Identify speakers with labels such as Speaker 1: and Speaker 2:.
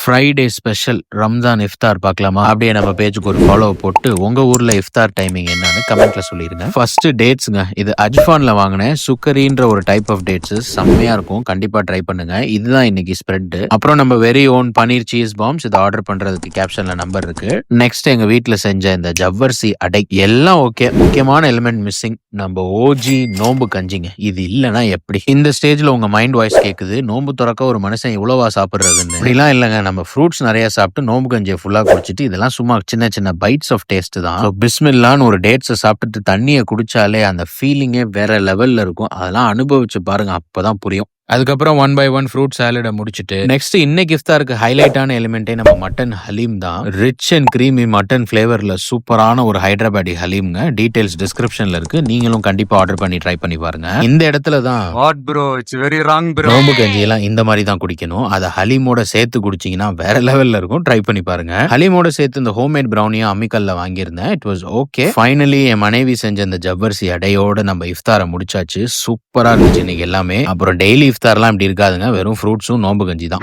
Speaker 1: Friday special Ramzan இஃப்தார் பார்க்கலாமா? அப்படியே நம்ம பேஜுக்கு ஒரு ஃபாலோ போட்டு உங்க ஊர்ல இஃப்தார் டைமிங் என்னன்னு கமெண்ட்ல சொல்லிருங்க. ஃபர்ஸ்ட் டேட்ஸ்ங்க, இது அஜ்ஃபான்ல வாங்கினேன். சுக்கரின்ற ஒரு டைப் ஆஃப் டேட்ஸ் செம்மையா இருக்கும், கண்டிப்பா ட்ரை பண்ணுங்க. இதுதான் இன்னைக்கு ஸ்ப்ரெட். அப்புறம் நம்ம very own paneer cheese bombs, இதை ஆர்டர் பண்றதுக்கு கேப்ஷன்ல நம்பர் இருக்கு. நெக்ஸ்ட் எங்க வீட்டுல செஞ்ச இந்த ஜவ்வரிசி அடை எல்லாம் ஓகே. முக்கியமான எலிமெண்ட் மிஸ்ஸிங், நம்ம ஓஜி நோம்பு கஞ்சிங்க. இது இல்லைன்னா எப்படி? இந்த ஸ்டேஜ்ல உங்க மைண்ட் வாய்ஸ் கேக்குது, நோம்பு திறக்க ஒரு மனுஷன் இவ்வளவா சாப்பிடுறதுன்னு. அப்படிலாம் இல்லைங்க, நம்ம ஃப்ரூட்ஸ் நிறைய சாப்பிட்டு நோம்பு கஞ்சியை ஃபுல்லா குடிச்சிட்டு இதெல்லாம் சும்மா சின்ன சின்ன பைட்ஸ் ஆஃப் டேஸ்ட் தான். பிஸ்மில்லான்னு ஒரு டேட்ஸை சாப்பிட்டுட்டு தண்ணியை குடிச்சாலே அந்த ஃபீலிங்கே வேற லெவல்ல இருக்கும். அதெல்லாம் அனுபவிச்சு பாருங்க, அப்பதான் புரியும். அதுக்கப்புறம் 1 by 1 ஃப்ரூட் சாலடை முடிச்சுட்டு நெக்ஸ்ட் இன்னைக்கு இஃப்தாருக்கு ஹைலைட்டான எலிமெண்டே நம்ம மட்டன் ஹலீம் தான். ரிச் அண்ட் கிரீமி மட்டன் ஃபிளேவர்ல சூப்பரான ஒரு ஹைதராபாடி ஹலீம்ங்க. டீடைல்ஸ் டிஸ்கிரிப்ஷன்ல இருக்கு, நீங்களும் கண்டிப்பா ஆர்டர் பண்ணி ட்ரை பண்ணி பாருங்க. இந்த இடத்துல தான் நோம்பு கஞ்சி எல்லாம் இந்த மாதிரி தான் குடிக்கணும். அதை ஹலீமோட சேர்த்து குடிச்சீங்கன்னா வேற லெவல்ல இருக்கும். ட்ரை பண்ணி பாருங்க. ஹலீமோட சேர்த்து இந்த ஹோம்மேட் பிரௌனியா அம்மிக்கல்ல வாங்கியிருந்தேன். It was okay. ஃபைனலி என் மனைவி செஞ்ச இந்த ஜவ்வரிசி அடையோட நம்ம இஃப்தாரை முடிச்சாச்சு. சூப்பரா இருந்துச்சு இன்னைக்கு எல்லாமே. அப்புறம் டெய்லி இஃப்தார்லாம் இப்படி இருக்காதுங்க, வெறும் ஃப்ரூட்ஸும் நோம்பு கஞ்சி தான்.